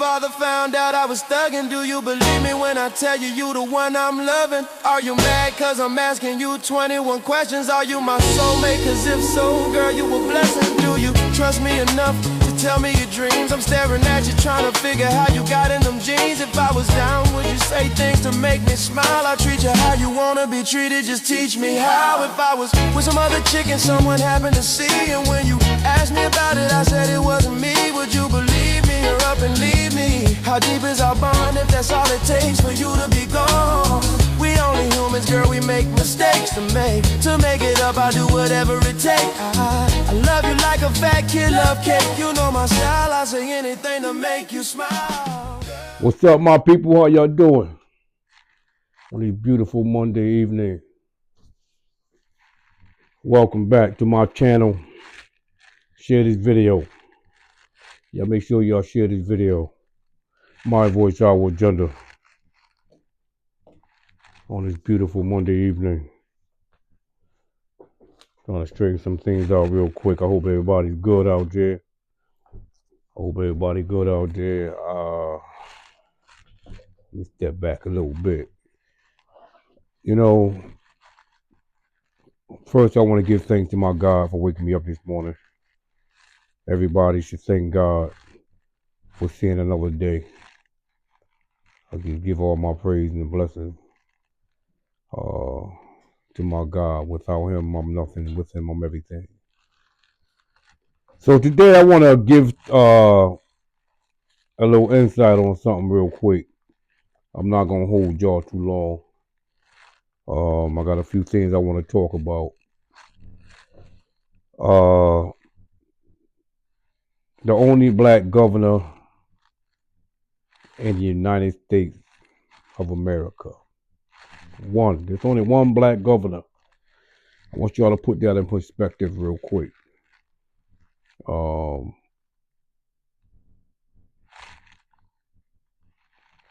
father found out I was thugging. Do you believe me when I tell you you the one I'm loving? Are you mad cause I'm asking you 21 questions? Are you my soulmate? Cause if so, girl, you a blessing. Do you trust me enough to tell me your dreams? I'm staring at you trying to figure how you got in them jeans. If I was down, would you say things to make me smile? I'll treat you how you wanna be treated, just teach me how. If I was with some other chick and someone happened to see, and when you asked me about it, I said it wasn't me, would you believe me or up and leave me? How deep is our bond if that's all it takes for you to be gone? We only humans, girl, we make mistakes to make it up, I'll do whatever it takes. I love you like a fat kid love cake. You know my style, I say anything to make you smile. What's up, my people? How y'all doing on this beautiful Monday evening? Welcome back to my channel. Share this video. Y'all make sure y'all share this video. My voice, our gender. On this beautiful Monday evening. Trying to straighten some things out real quick. I hope everybody's good out there. Let me step back a little bit. You know, first I want to give thanks to my God for waking me up this morning. Everybody should thank God for seeing another day. I can give all my praise and blessings to my God. Without him, I'm nothing. With him, I'm everything. So today I want to give a little insight on something real quick. I'm not going to hold y'all too long. I got a few things I want to talk about. The only black governor in the United States of America. There's only one black governor. I want y'all to put that in perspective real quick.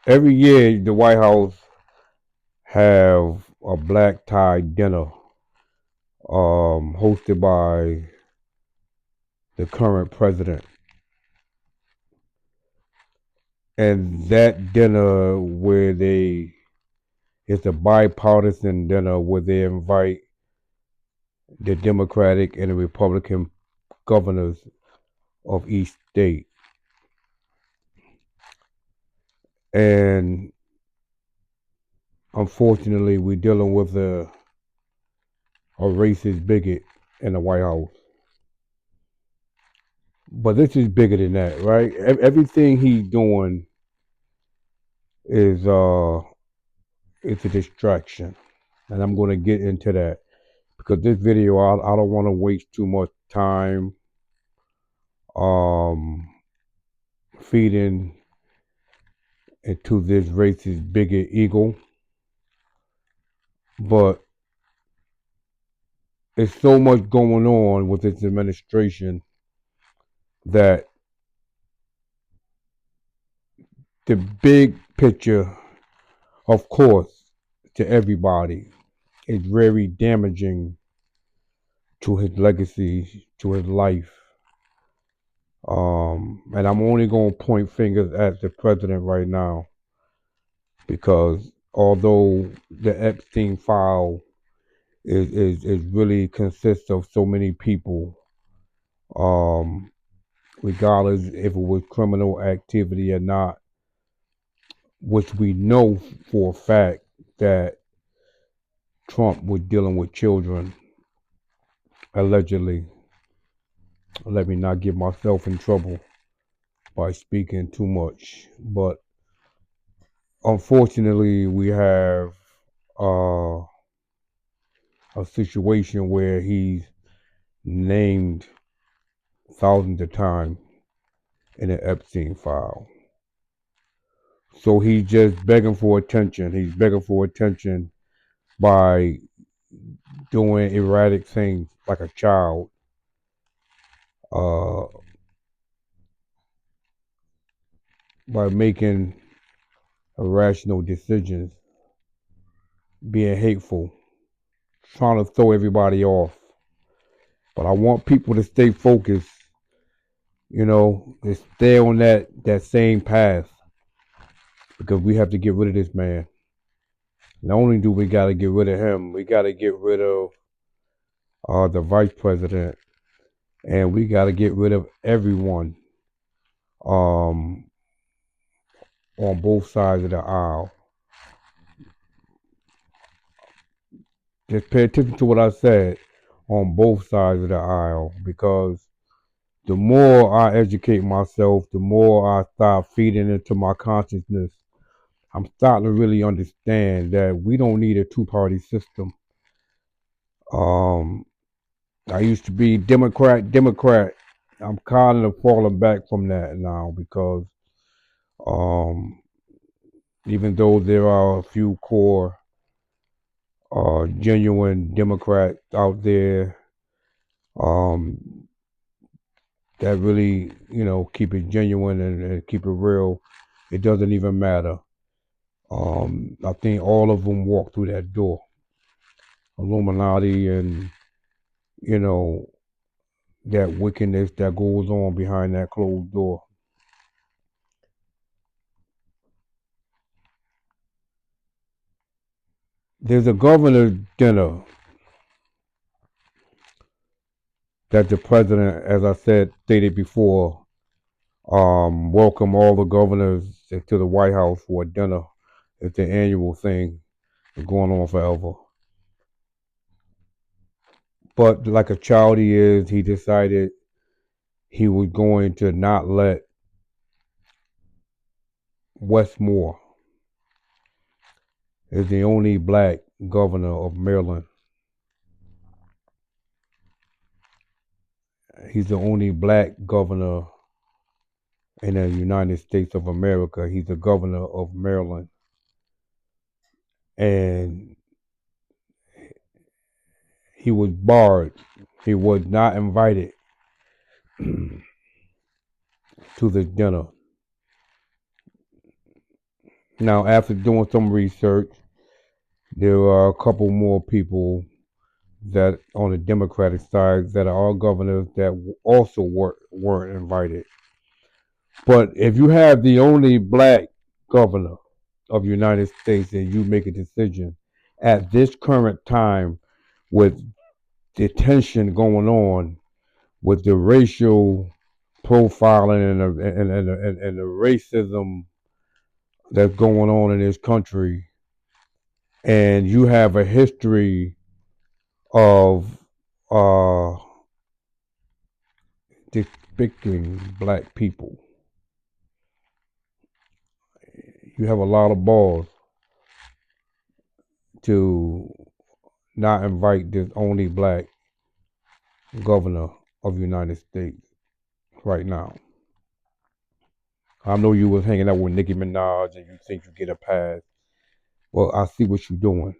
Every year, the White House have a black tie dinner hosted by the current president. And that dinner it's a bipartisan dinner where they invite the Democratic and the Republican governors of each state. And unfortunately, we're dealing with a racist bigot in the White House. But this is bigger than that, right? Everything he's doing is it's a distraction. And I'm going to get into that because this video, I don't want to waste too much time feeding into this racist bigot ego. But there's so much going on with this administration that the big picture, of course, to everybody, is very damaging to his legacy, to his life. And I'm only going to point fingers at the president right now because although the Epstein file is really consists of so many people, regardless if it was criminal activity or not, which we know for a fact that Trump was dealing with children, allegedly. Let me not get myself in trouble by speaking too much. But unfortunately, we have a situation where he's named thousands of times in the Epstein file. So he's just begging for attention. He's begging for attention by doing erratic things like a child. By making irrational decisions, being hateful, trying to throw everybody off. But I want people to stay focused, to stay on that that same path because we have to get rid of this man. Not only do we got to get rid of him, we got to get rid of the vice president, and we got to get rid of everyone um, on both sides of the aisle. Just pay attention to what I said on both sides of the aisle because the more I educate myself, the more I start feeding into my consciousness. I'm starting to really understand that we don't need a two-party system. Um, I used to be Democrat. I'm kind of falling back from that now because um, even though there are a few core, genuine Democrats out there um, that really, keep it genuine and keep it real, it doesn't even matter. I think all of them walk through that door. Illuminati and, you know, that wickedness that goes on behind that closed door. There's a governor's dinner that the president, as I said, stated before, welcome all the governors to the White House for a dinner. It's the annual thing. It's going on forever. But like a child he is, he decided he was going to not let Westmore, is the only black governor of Maryland. He's the only black governor in the United States of America. He's the governor of Maryland. And he was barred. He was not invited to the dinner. Now, after doing some research, there are a couple more people that on the Democratic side that are all governors that also weren't invited. But if you have the only black governor of the United States and you make a decision at this current time with the tension going on, with the racial profiling and the racism that's going on in this country, and you have a history of uh, depicting black people, you have a lot of balls to not invite this only black governor of the United States right now. I know you was hanging out with Nicki Minaj and you think you get a pass. Well, I see what you're doing.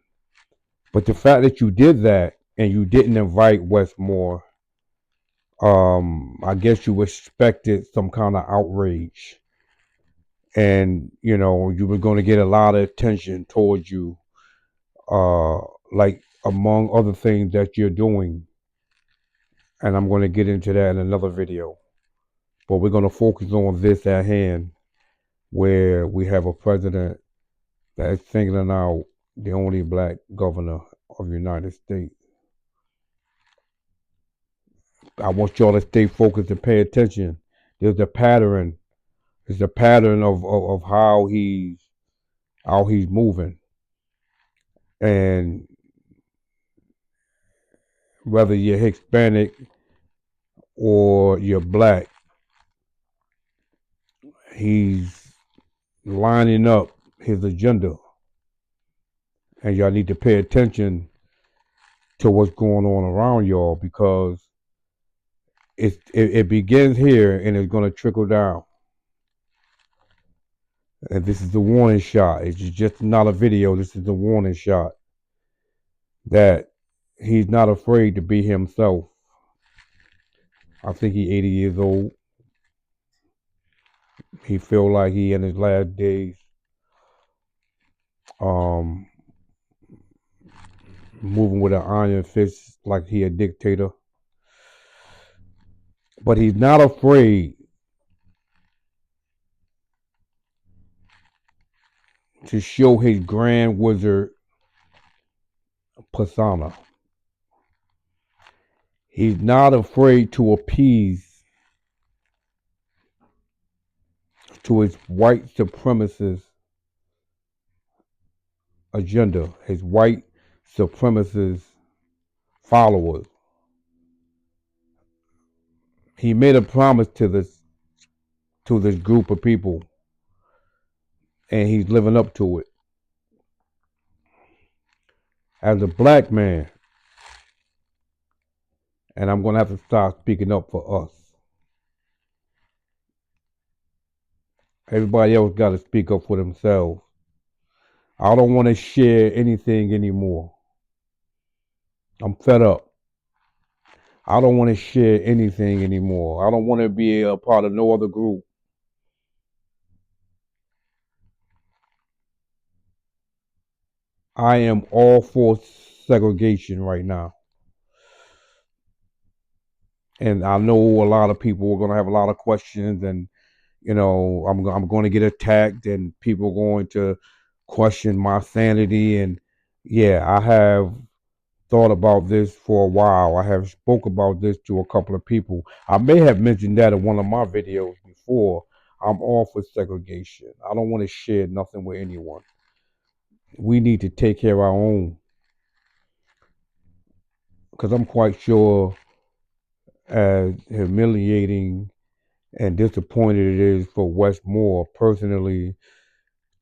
But the fact that you did that and you didn't invite Westmore, I guess you expected some kind of outrage. And, you were going to get a lot of attention towards you, like among other things that you're doing. And I'm going to get into that in another video. But we're going to focus on this at hand, where we have a president that is singling out the only black governor of the United States. I want y'all to stay focused and pay attention. There's a pattern. There's a pattern of how he's moving. And whether you're Hispanic or you're black, he's lining up his agenda. And y'all need to pay attention to what's going on around y'all because it begins here and it's going to trickle down. And this is the warning shot. It's just not a video. This is the warning shot that he's not afraid to be himself. I think he's 80 years old. He feel like he in his last days. Moving with an iron fist like he a dictator. But he's not afraid to show his grand wizard persona. He's not afraid to appease to his white supremacist agenda, his white supremacist followers. He made a promise to this group of people, and he's living up to it. As a black man, and I'm gonna have to start speaking up for us. Everybody else got to speak up for themselves. I don't want to share anything anymore. I'm fed up. I don't want to share anything anymore. I don't want to be a part of no other group. I am all for segregation right now. And I know a lot of people are going to have a lot of questions, and I'm going to get attacked, and people are going to question my sanity. And yeah, I have thought about this for a while. I have spoke about this to a couple of people. I may have mentioned that in one of my videos before. I'm all for segregation. I don't want to share nothing with anyone. We need to take care of our own, because I'm quite sure, as humiliating and disappointed it is for Westmore personally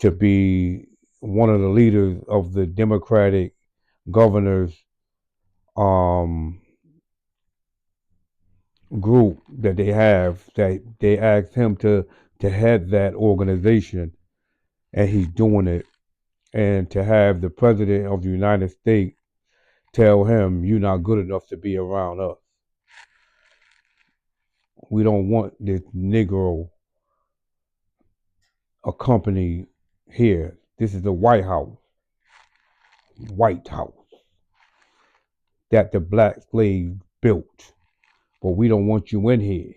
to be one of the leaders of the Democratic governors um, group that they asked him to head that organization, and he's doing it. And to have the president of the United States tell him, you're not good enough to be around us. We don't want this Negro accompany here. This is the White House that the black slaves built. But we don't want you in here.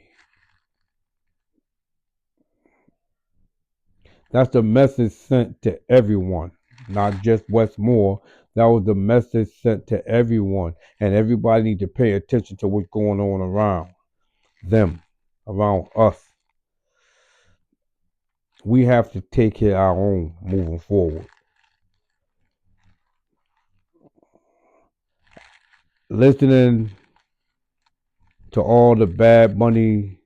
That's the message sent to everyone, not just Westmore. That was the message sent to everyone. And everybody need to pay attention to what's going on around them, around us. We have to take care of our own moving forward. Listening to all the bad money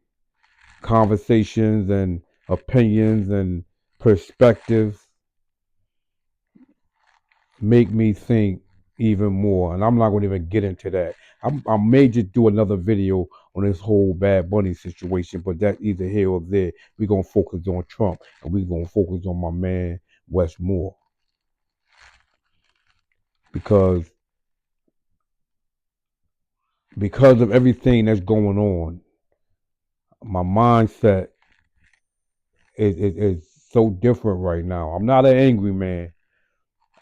conversations and opinions and perspectives make me think even more. And I'm not going to even get into that. I may just do another video on this whole Bad Bunny situation, but that's either here or there. We're going to focus on Trump, and we're going to focus on my man, Westmore. Because of everything that's going on, my mindset is so different right now. I'm not an angry man.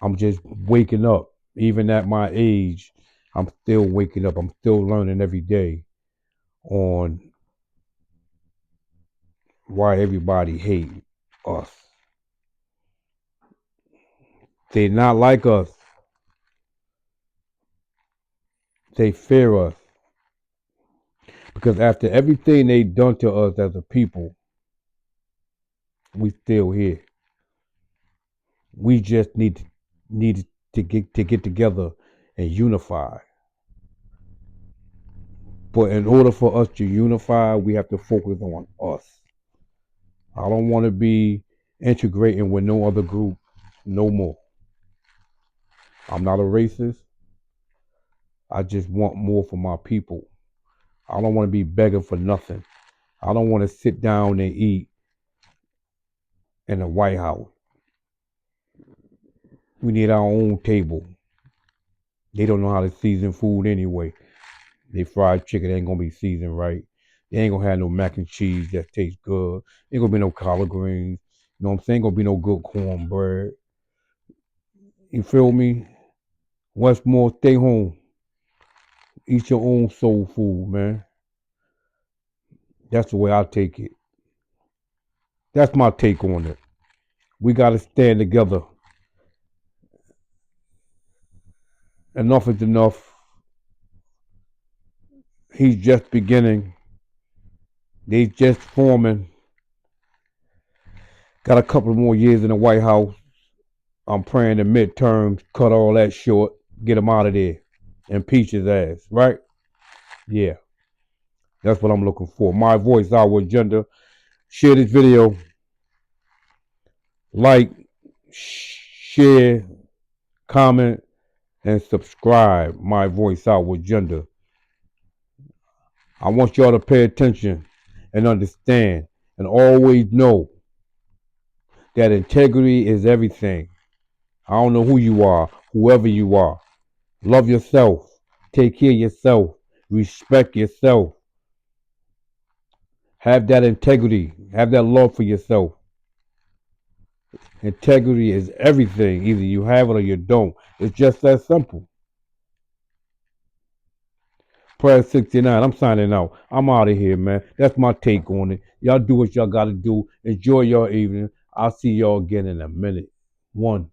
I'm just waking up. Even at my age, I'm still waking up. I'm still learning every day on why everybody hates us. They not like us. They fear us. Because after everything they done to us as a people, we still here. We just need to get together and unify. But in order for us to unify, we have to focus on us. I don't want to be integrating with no other group no more. I'm not a racist. I just want more for my people. I don't want to be begging for nothing. I don't want to sit down and eat in the White House. We need our own table. They don't know how to season food anyway. They fried chicken ain't gonna be seasoned right. They ain't gonna have no mac and cheese that tastes good. Ain't gonna be no collard greens. You know what I'm saying? Ain't gonna be no good cornbread. You feel me? Westmore, stay home. Eat your own soul food, man. That's the way I take it. That's my take on it. We gotta stand together enough is enough. He's just beginning. They just forming. Got a couple more years in the White House. I'm praying the midterms cut all that short, get him out of there, impeach his ass, right? Yeah, that's what I'm looking for. My voice, our agenda. Share this video, like, share, comment, and subscribe. My voice, our agenda. I want y'all to pay attention and understand and always know that integrity is everything. I don't know who you are, whoever you are. Love yourself. Take care of yourself. Respect yourself. Have that integrity. Have that love for yourself. Integrity is everything. Either you have it or you don't. It's just that simple. Prayer 69. I'm signing out. I'm out of here, man. That's my take on it. Y'all do what y'all got to do. Enjoy your evening. I'll see y'all again in a minute. One.